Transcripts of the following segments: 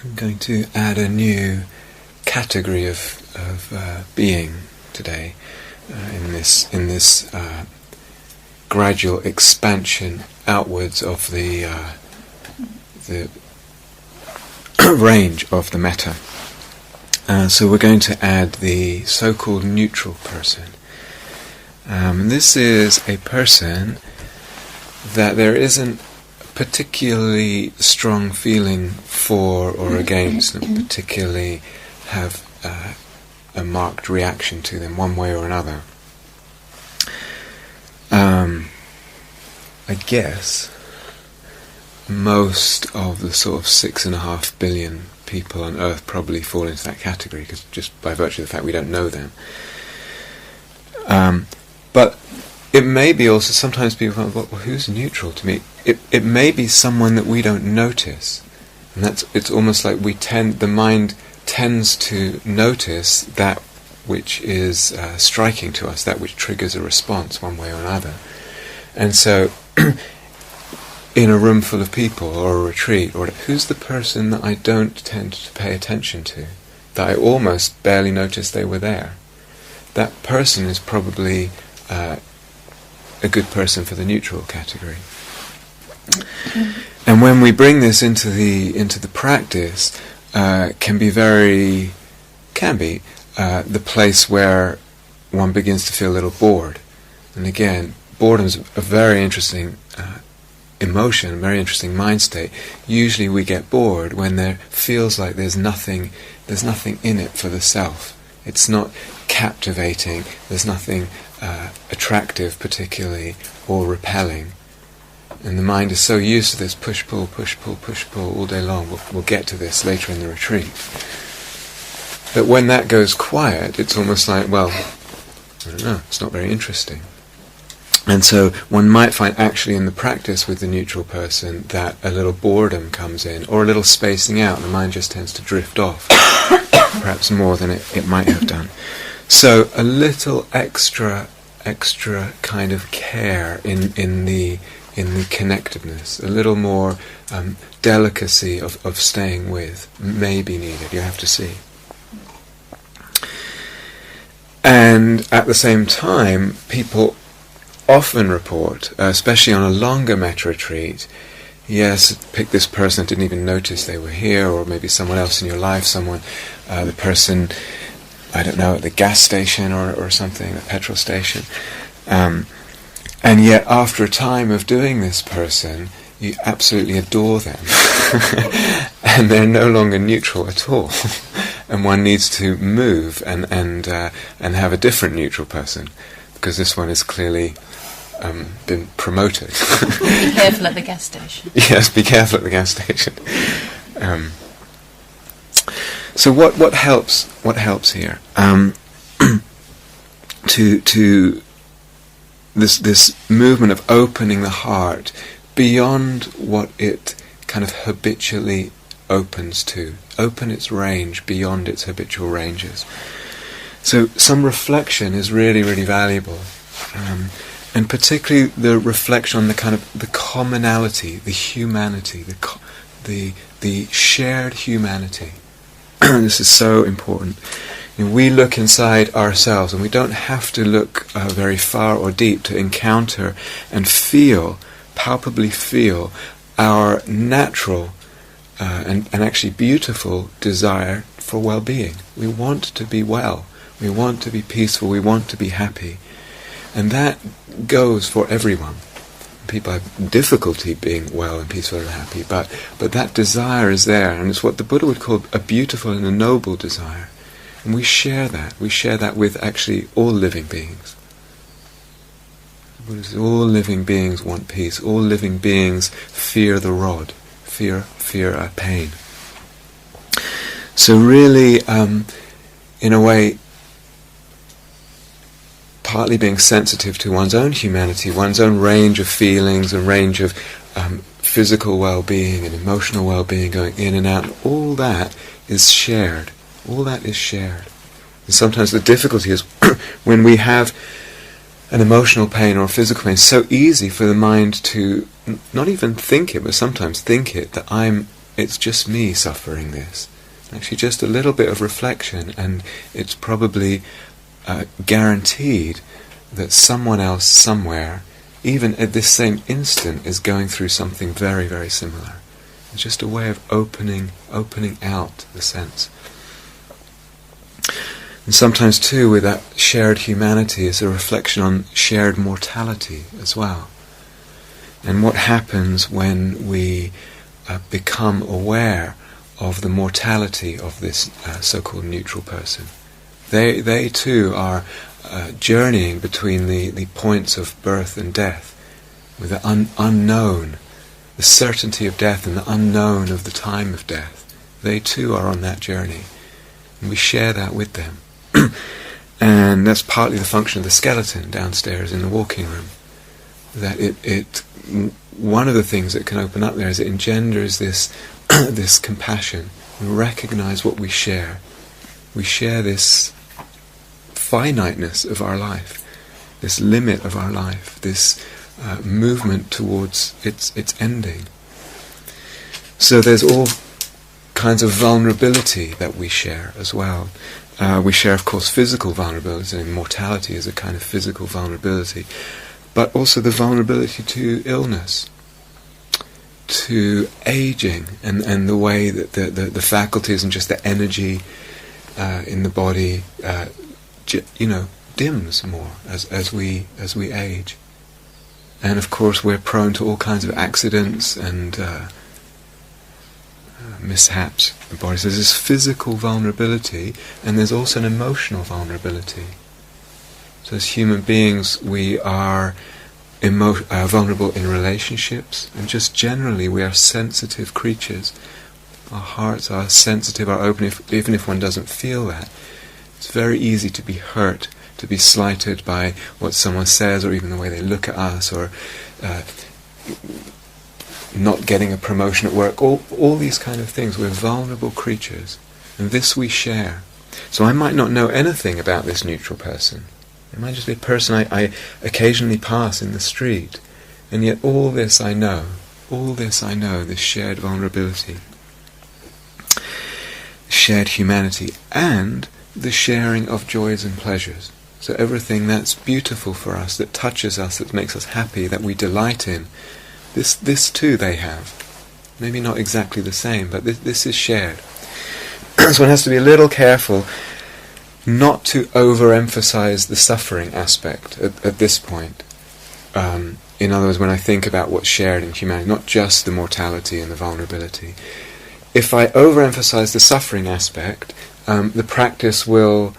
I'm going to add a new category of being today in this gradual expansion outwards of the range of the metta. So we're going to add the so-called neutral person. This is a person that there isn't particularly strong feeling for or against, and particularly have a marked reaction to them one way or another. I guess most of the sort of 6.5 billion people on Earth probably fall into that category, because just by virtue of the fact we don't know them. But it may be also, sometimes people go, well, who's neutral to me? It may be someone that we don't notice, and it's almost like the mind tends to notice that which is striking to us, that which triggers a response one way or another. And so, in a room full of people or a retreat, or who's the person that I don't tend to pay attention to, that I almost barely noticed they were there? That person is probably a good person for the neutral category. And when we bring this into the practice, can be the place where one begins to feel a little bored. And again, boredom is a very interesting emotion, a very interesting mind state. Usually we get bored when there feels like there's nothing in it for the self. It's not captivating, there's nothing attractive particularly, or repelling. And the mind is so used to this push-pull, push-pull, push-pull all day long. We'll get to this later in the retreat. But when that goes quiet, it's almost like, well, I don't know, it's not very interesting. And so one might find actually in the practice with the neutral person that a little boredom comes in, or a little spacing out, and the mind just tends to drift off, perhaps more than it might have done. So a little extra kind of care in the connectiveness, a little more delicacy of staying with may be needed. You have to see. And at the same time, people often report, especially on a longer metta retreat, yes, pick this person, I didn't even notice they were here, or maybe someone else in your life, the person, I don't know, at the gas station or something, the petrol station. And yet after a time of doing this person, you absolutely adore them. And they're no longer neutral at all. And one needs to move and have a different neutral person, because this one has clearly been promoted. Be careful at the gas station. Yes, be careful at the gas station. So what helps here? To this movement of opening the heart beyond what it kind of habitually opens to, open its range beyond its habitual ranges. So some reflection is really, really valuable, and particularly the reflection on the kind of the commonality, the humanity, the shared humanity. This is so important. We look inside ourselves, and we don't have to look very far or deep to encounter and palpably feel our natural and actually beautiful desire for well-being. We want to be well, we want to be peaceful, we want to be happy. And that goes for everyone. People have difficulty being well and peaceful and happy, but that desire is there, and it's what the Buddha would call a beautiful and a noble desire. And we share that. We share that with actually all living beings. All living beings want peace. All living beings fear the rod, fear pain. So really, in a way, partly being sensitive to one's own humanity, one's own range of feelings, a range of physical well-being and emotional well-being going in and out, all that is shared. All that is shared. And sometimes the difficulty is when we have an emotional pain or a physical pain, it's so easy for the mind to not even think it, but sometimes think it, that I'm it's just me suffering this. Actually, just a little bit of reflection, and it's probably guaranteed that someone else somewhere, even at this same instant, is going through something very, very similar. It's just a way of opening out the sense. And sometimes too, with that shared humanity, is a reflection on shared mortality as well. And what happens when we become aware of the mortality of this so-called neutral person. They too are journeying between the points of birth and death, with the unknown, the certainty of death and the unknown of the time of death. They too are on that journey, and we share that with them. And that's partly the function of the skeleton downstairs in the walking room. That it one of the things that can open up there is it engenders this this compassion. We recognize what we share. We share this finiteness of our life, this limit of our life, this movement towards its ending. So there's all kinds of vulnerability that we share as well. We share, of course, physical vulnerability, and mortality is a kind of physical vulnerability, but also the vulnerability to illness, to aging, and the way that the faculties and just the energy in the body, dims more as we age. And of course, we're prone to all kinds of accidents and mishaps in the body. So there's this physical vulnerability, and there's also an emotional vulnerability. So as human beings, we are vulnerable in relationships, and just generally we are sensitive creatures. Our hearts are sensitive, are open, even if one doesn't feel that. It's very easy to be hurt, to be slighted by what someone says, or even the way they look at us, or not getting a promotion at work, all these kind of things. We're vulnerable creatures, and this we share. So I might not know anything about this neutral person. It might just be a person I occasionally pass in the street, and yet all this I know, this shared vulnerability, shared humanity, and the sharing of joys and pleasures. So everything that's beautiful for us, that touches us, that makes us happy, that we delight in, this too they have. Maybe not exactly the same, but this is shared. So one has to be a little careful not to overemphasize the suffering aspect at this point. In other words, when I think about what's shared in humanity, not just the mortality and the vulnerability. If I overemphasize the suffering aspect, the practice will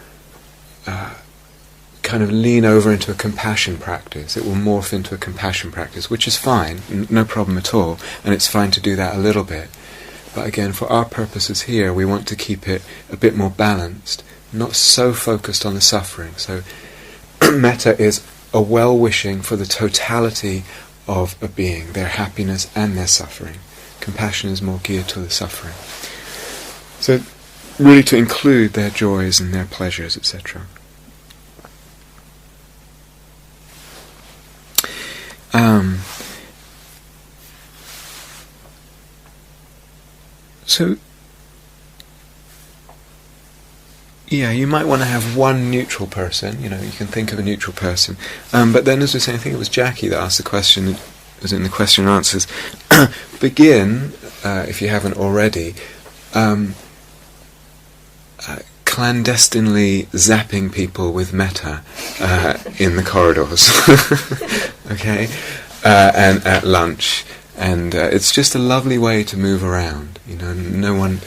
kind of lean over into a compassion practice. It will morph into a compassion practice, which is fine, no problem at all, and it's fine to do that a little bit. But again, for our purposes here, we want to keep it a bit more balanced, not so focused on the suffering. So metta is a well-wishing for the totality of a being, their happiness and their suffering. Compassion is more geared to the suffering. So really to include their joys and their pleasures, etc. So yeah, you might want to have one neutral person. You can think of a neutral person. But then, as we were saying, I think it was Jackie that asked the question, it was in the question and answers, begin, if you haven't already, clandestinely zapping people with metta in the corridors, okay, and at lunch. And it's just a lovely way to move around. No one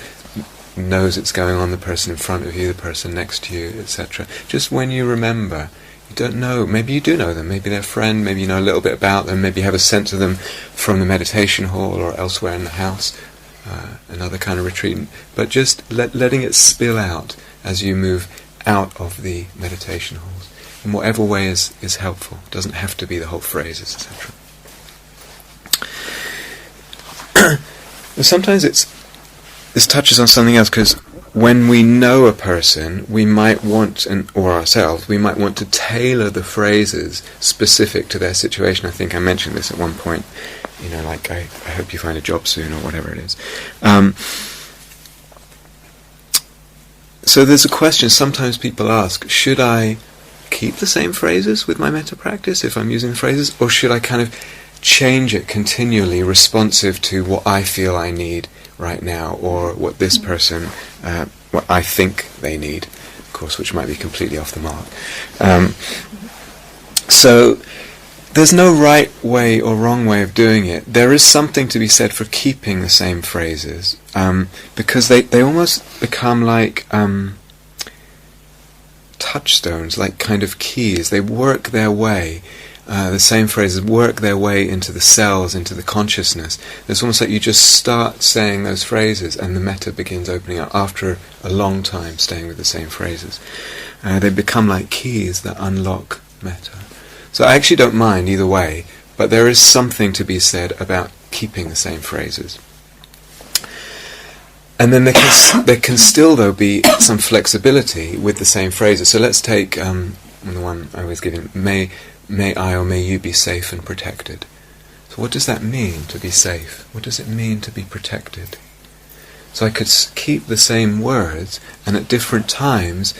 knows it's going on, the person in front of you, the person next to you, etc. Just when you remember, you don't know, maybe you do know them, maybe they're a friend, maybe you know a little bit about them, maybe you have a sense of them from the meditation hall or elsewhere in the house, another kind of retreat, but just letting it spill out as you move out of the meditation halls, in whatever way is helpful. It doesn't have to be the whole phrases, etc. Sometimes this touches on something else, because when we know a person, we might want, or ourselves, we might want to tailor the phrases specific to their situation. I think I mentioned this at one point like I hope you find a job soon, or whatever it is. So there's a question sometimes people ask, should I keep the same phrases with my metta practice if I'm using phrases, or should I kind of change it continually responsive to what I feel I need right now, or what this person, what I think they need, of course, which might be completely off the mark. So there's no right way or wrong way of doing it. There is something to be said for keeping the same phrases, because they almost become like touchstones, like kind of keys. They work their way. The same phrases work their way into the cells, into the consciousness. It's almost like you just start saying those phrases and the metta begins opening up after a long time staying with the same phrases. They become like keys that unlock metta. So I actually don't mind either way, but there is something to be said about keeping the same phrases. And then there can still, though, be some flexibility with the same phrases. So let's take the one I always give him, may I or may you be safe and protected. So what does that mean, to be safe? What does it mean to be protected? So I could keep the same words, and at different times,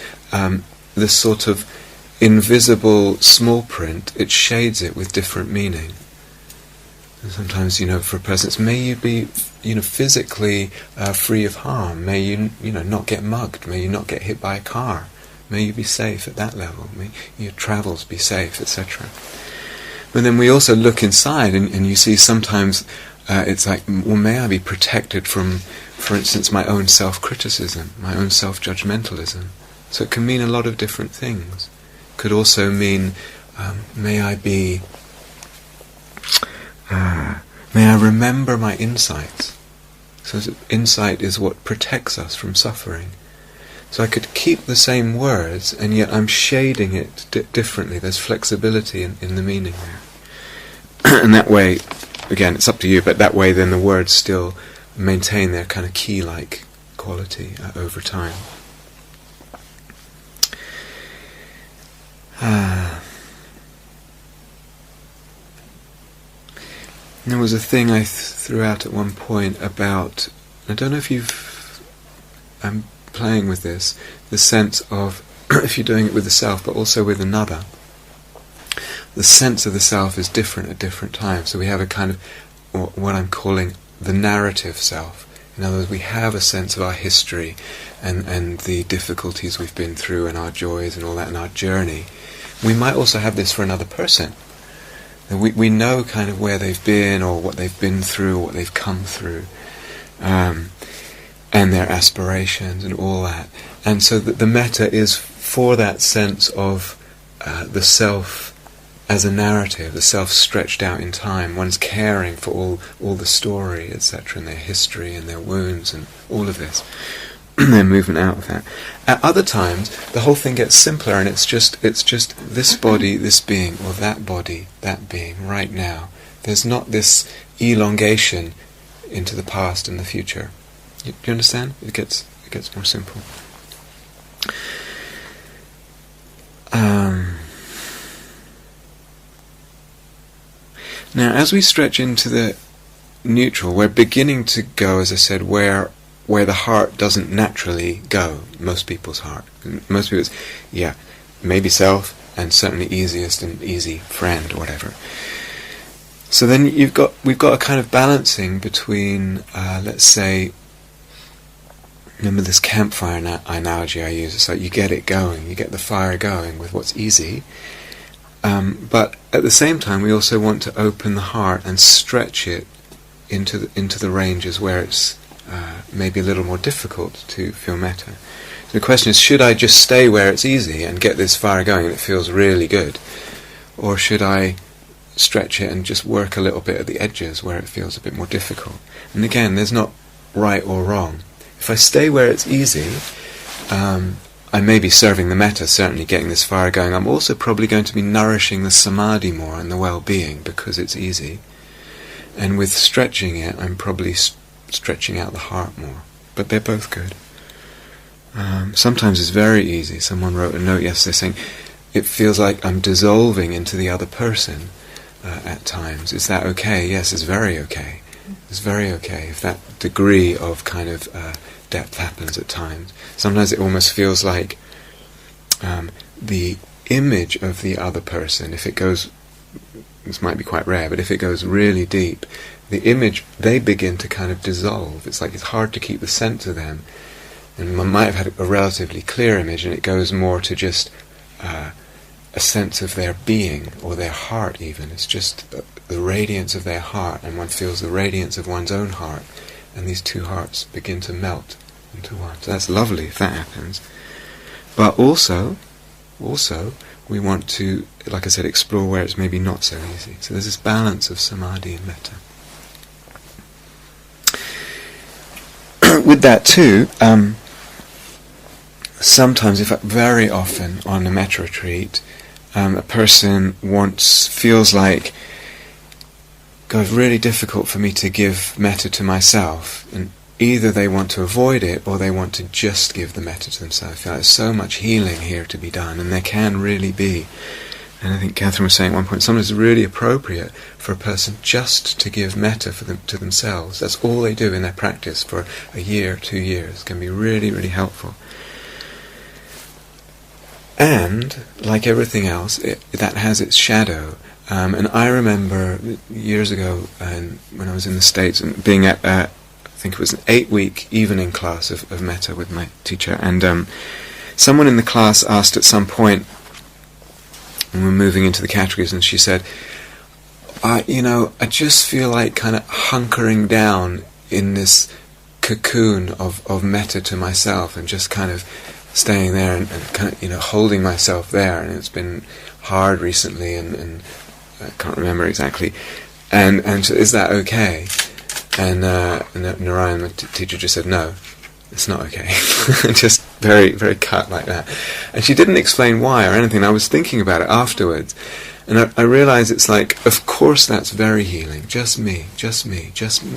this sort of invisible small print, it shades it with different meaning. And sometimes, for presence, may you be, physically free of harm. May you, not get mugged. May you not get hit by a car. May you be safe at that level. May your travels be safe, etc. But then we also look inside, and you see sometimes it's like, well, may I be protected from, for instance, my own self-criticism, my own self-judgmentalism. So it can mean a lot of different things. Could also mean, may I remember my insights. So insight is what protects us from suffering. So I could keep the same words, and yet I'm shading it differently. There's flexibility in the meaning there. And that way, again, it's up to you, but that way then the words still maintain their kind of key-like quality over time. There was a thing I threw out at one point about, I don't know if I'm playing with this, the sense of, if you're doing it with the self, but also with another, the sense of the self is different at different times. So we have a kind of, what I'm calling the narrative self. In other words, we have a sense of our history and the difficulties we've been through and our joys and all that in our journey. We might also have this for another person. We know kind of where they've been or what they've been through, or what they've come through, and their aspirations and all that. And so the metta is for that sense of the self as a narrative, the self stretched out in time. One's caring for all the story, etc., and their history and their wounds and all of this. Their movement out of that. At other times, the whole thing gets simpler, and it's just this body, this being, or that body, that being, right now. There's not this elongation into the past and the future. Do you understand? It gets more simple. Now, as we stretch into the neutral, we're beginning to go, as I said, where the heart doesn't naturally go. Most people's heart. Most people's, maybe self, and certainly easiest and easy friend or whatever. So then we've got a kind of balancing between, let's say, remember this campfire analogy I use. It's like you get it going, you get the fire going with what's easy. But at the same time, we also want to open the heart and stretch it into the ranges where it's maybe a little more difficult to feel metta. So the question is, should I just stay where it's easy and get this fire going and it feels really good? Or should I stretch it and just work a little bit at the edges where it feels a bit more difficult? And again, there's not right or wrong. If I stay where it's easy, I may be serving the metta, certainly getting this fire going. I'm also probably going to be nourishing the samadhi more and the well-being because it's easy. And with stretching it, I'm probably stretching out the heart more. But they're both good. Sometimes it's very easy. Someone wrote a note yesterday saying, it feels like I'm dissolving into the other person. at times. Is that okay? Yes, it's very okay. It's very okay if that degree of kind of depth happens at times. Sometimes it almost feels like the image of the other person, if it goes, this might be quite rare, but if it goes really deep, the image, they begin to kind of dissolve. It's like it's hard to keep the sense of them. And one might have had a relatively clear image, and it goes more to just a sense of their being, or their heart even. It's just the radiance of their heart, and one feels the radiance of one's own heart, and these two hearts begin to melt into one. So that's lovely if that happens. But also, we want to, like I said, explore where it's maybe not so easy. So there's this balance of samadhi and metta. With that too, sometimes, in fact very often on a metta retreat, a person feels like, God, it's really difficult for me to give metta to myself, and either they want to avoid it or they want to just give the metta to themselves. I feel like there's so much healing here to be done, and there can really be. And I think Catherine was saying at one point, sometimes it's really appropriate for a person just to give metta to themselves. That's all they do in their practice for a year, 2 years. It can be really, really helpful. And, like everything else, that has its shadow. And I remember years ago, when I was in the States, and being at, I think it was an 8-week evening class of metta with my teacher, and someone in the class asked at some point, and we're moving into the categories, and she said, I just feel like kind of hunkering down in this cocoon of metta to myself, and just kind of staying there and kind of, holding myself there. And it's been hard recently, and I can't remember exactly. And so, is that okay? And Narayan, my teacher, just said, no, it's not okay. Just very, very cut like that. And she didn't explain why or anything. I was thinking about it afterwards, and I realized it's like, of course that's very healing. Just me, just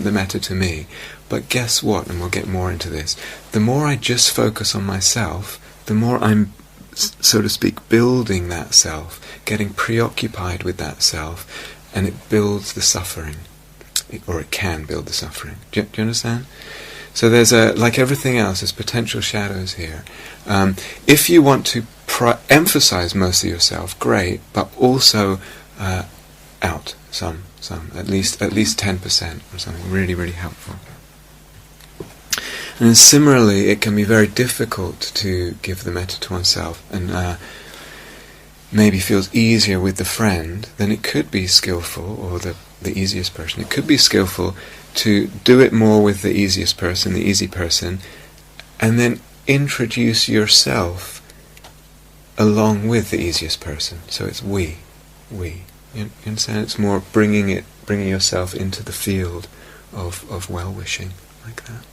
the metta to me. But guess what? And we'll get more into this. The more I just focus on myself, the more I'm, so to speak, building that self, getting preoccupied with that self, and it builds the suffering. Or it can build the suffering. Do you understand? So there's like everything else, there's potential shadows here. If you want to emphasize most of yourself, great, but also out some, at least 10% or something really, really helpful. And similarly, it can be very difficult to give the metta to oneself, and maybe feels easier with the friend than it could be skillful, or the easiest person. It could be skillful to do it more with the easiest person, the easy person, and then introduce yourself along with the easiest person. So it's we. You understand? It's more bringing yourself into the field of well-wishing, like that.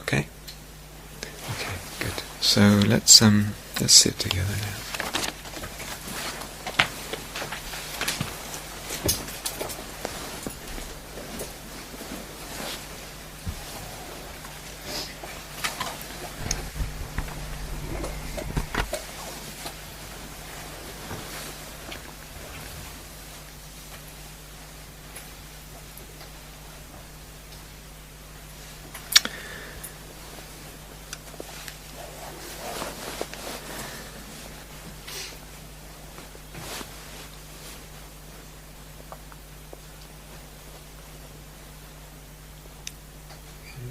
Okay, good. So let's sit together now.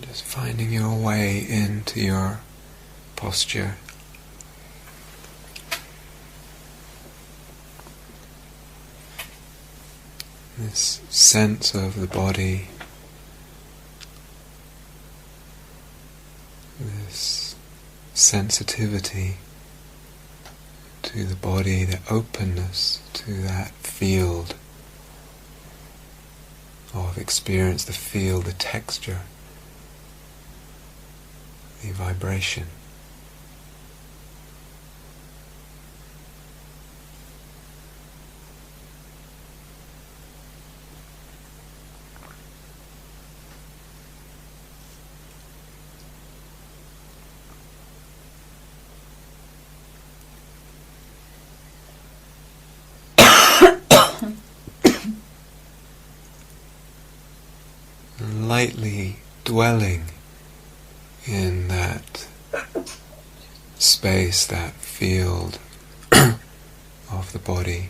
Just finding your way into your posture. This sense of the body, this sensitivity to the body, the openness to that field of experience, the feel, the texture, the vibration. lightly dwelling in that space, that field of the body.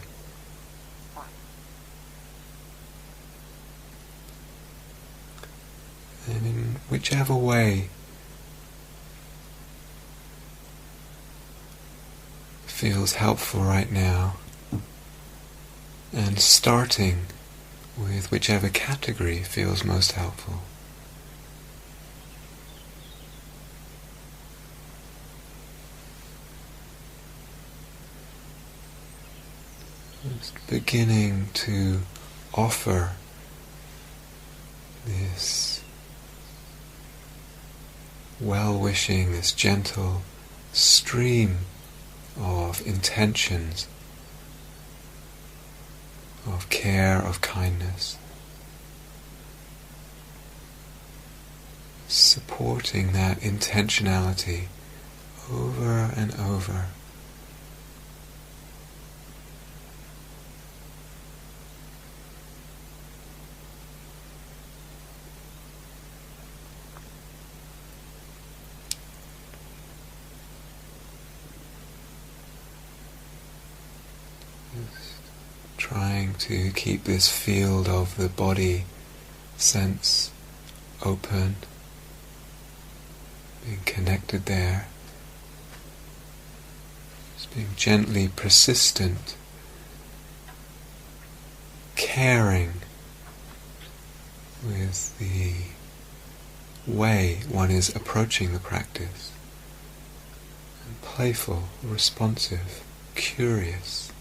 And in whichever way feels helpful right now, and starting with whichever category feels most helpful. Just beginning to offer this well-wishing, this gentle stream of intentions, of care, of kindness, supporting that intentionality over and over. Trying to keep this field of the body sense open, being connected there, just being gently persistent, caring with the way one is approaching the practice, and playful, responsive, curious.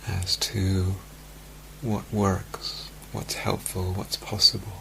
As to what works, what's helpful, what's possible.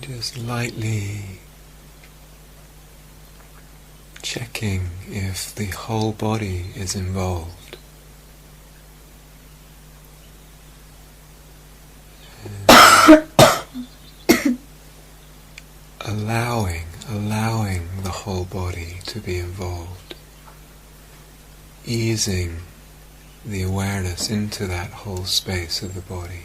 just lightly checking if the whole body is involved. Allowing the whole body to be involved, easing the awareness into that whole space of the body.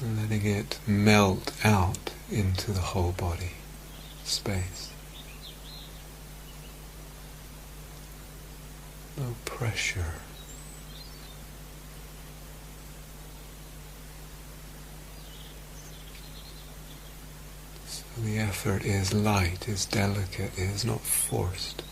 And letting it melt out into the whole body space. No pressure. So the effort is light, is delicate, is not forced.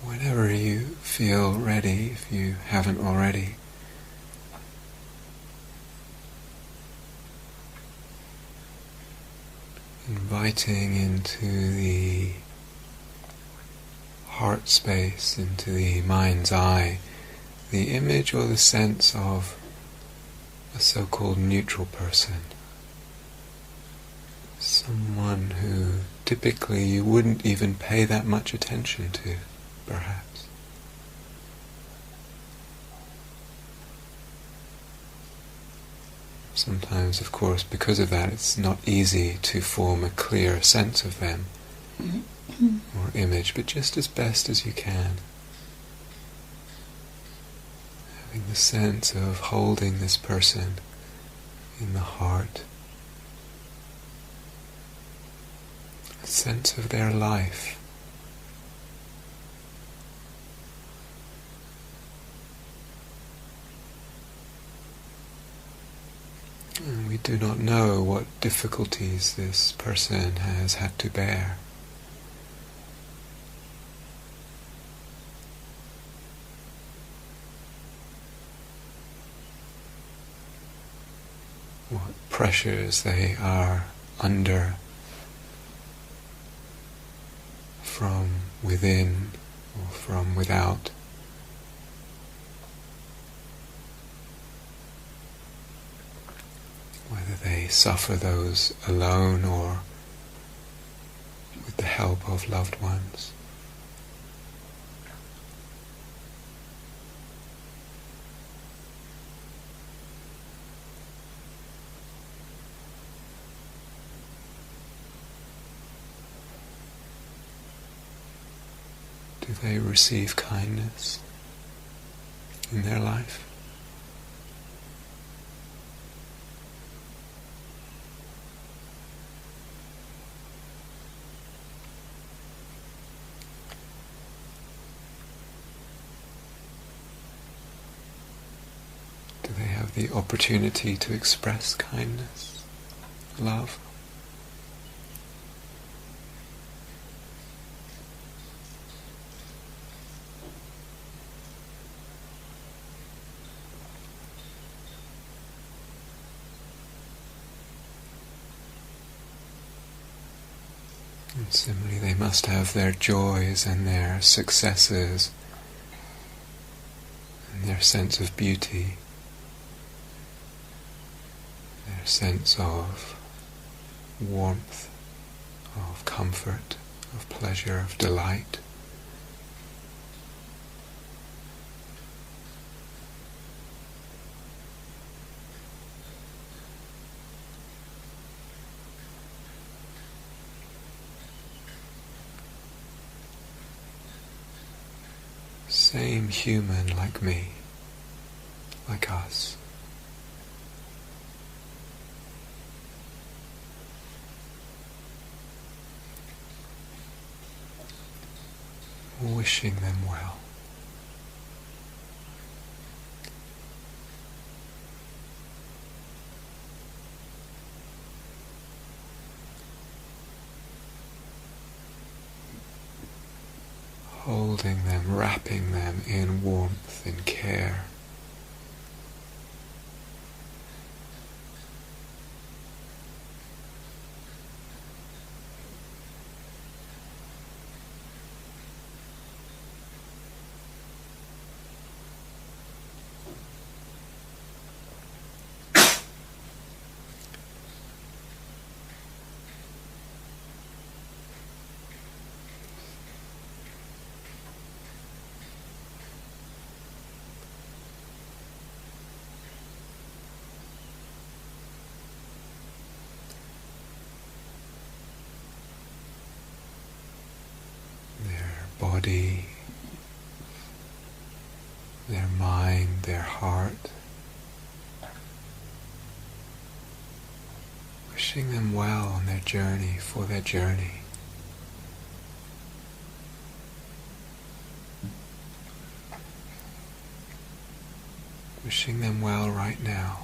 Whenever you feel ready, if you haven't already, inviting into the heart space, into the mind's eye, the image or the sense of a so-called neutral person. Someone who typically you wouldn't even pay that much attention to, perhaps. Sometimes, of course, because of that, it's not easy to form a clear sense of them or image, but just as best as you can. Having the sense of holding this person in the heart, a sense of their life. And we do not know what difficulties this person has had to bear. What pressures they are under from within or from without. Whether they suffer those alone or with the help of loved ones. Do they receive kindness in their life? Do they have the opportunity to express kindness, love? And similarly, they must have their joys and their successes and their sense of beauty, their sense of warmth, of comfort, of pleasure, of delight. Same human like me, like us. Wishing them well. Holding them, wrapping them in warmth and care. Body, their mind, their heart, wishing them well on their journey, for their journey. Wishing them well right now.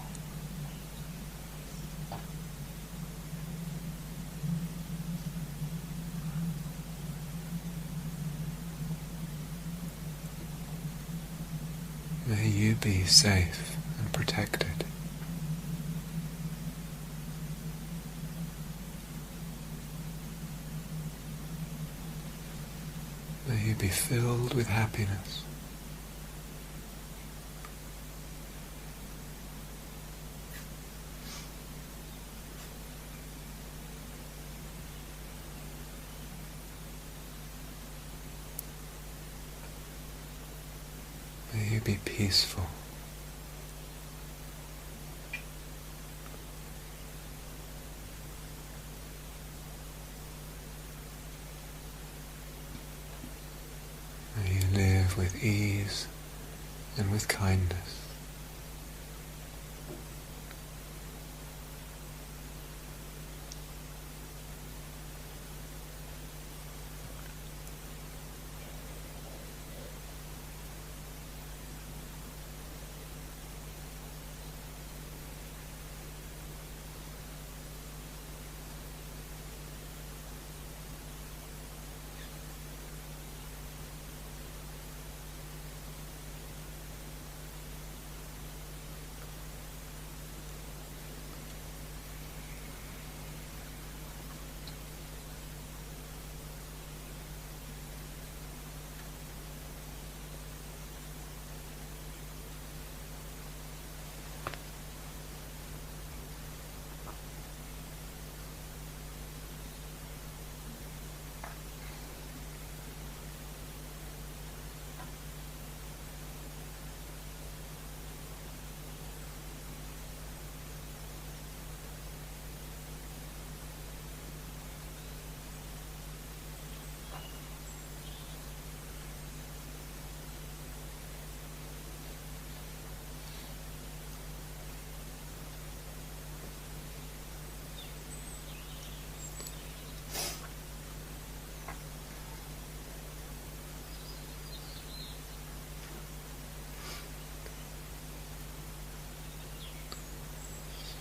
May you be safe and protected. May you be filled with happiness. May you be peaceful. May you live with ease and with kindness.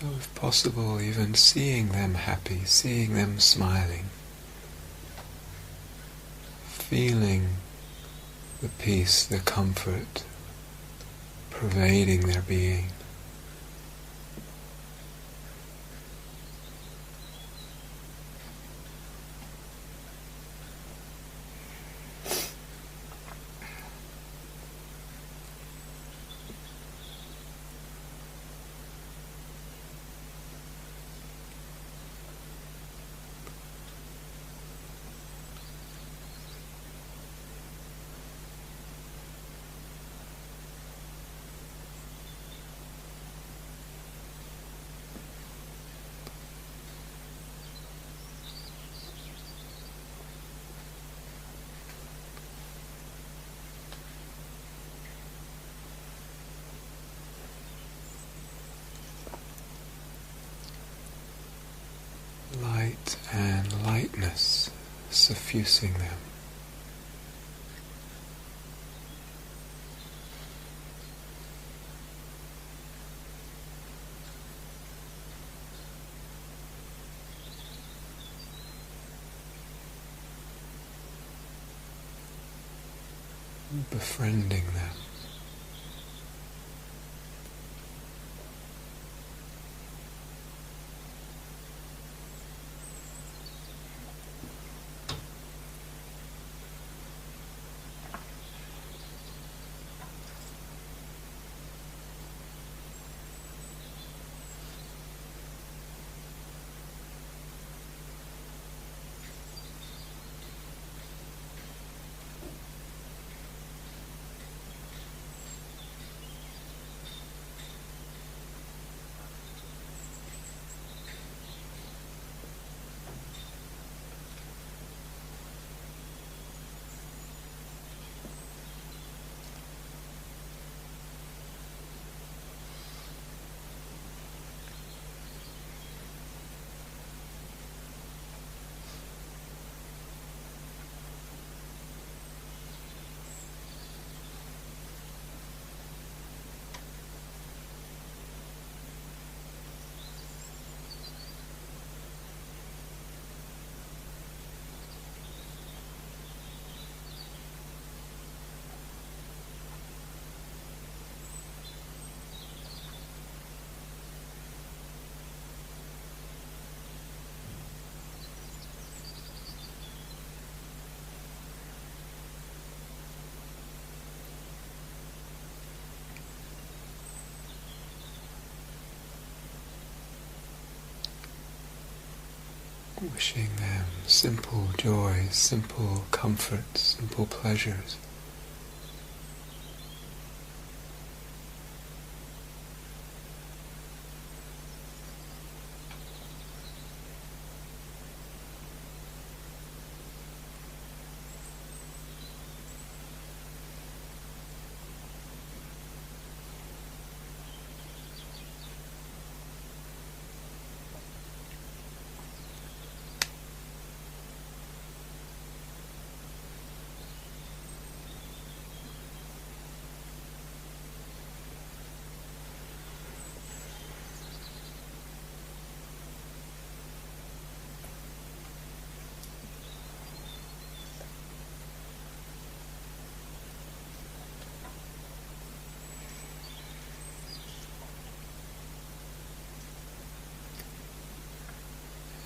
So if possible, even seeing them happy, seeing them smiling, feeling the peace, the comfort pervading their being. Light and lightness suffusing them. Befriending them. Wishing them simple joys, simple comforts, simple pleasures.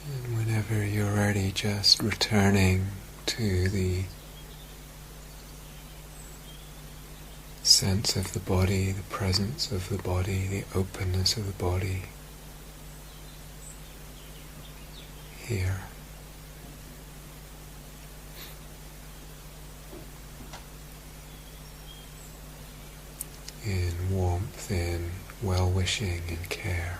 And whenever you're ready, just returning to the sense of the body, the presence of the body, the openness of the body here. In warmth, in well-wishing and care.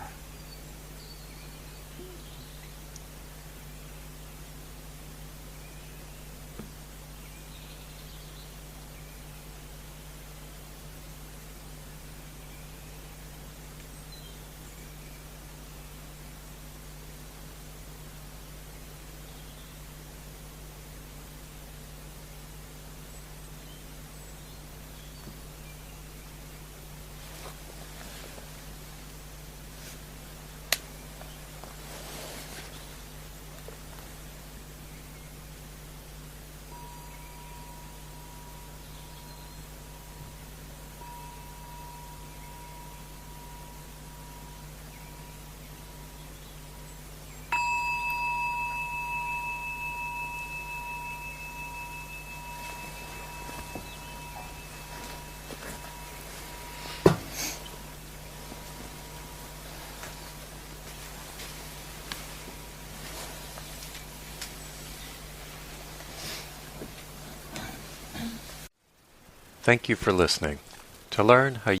Thank you for listening. To learn how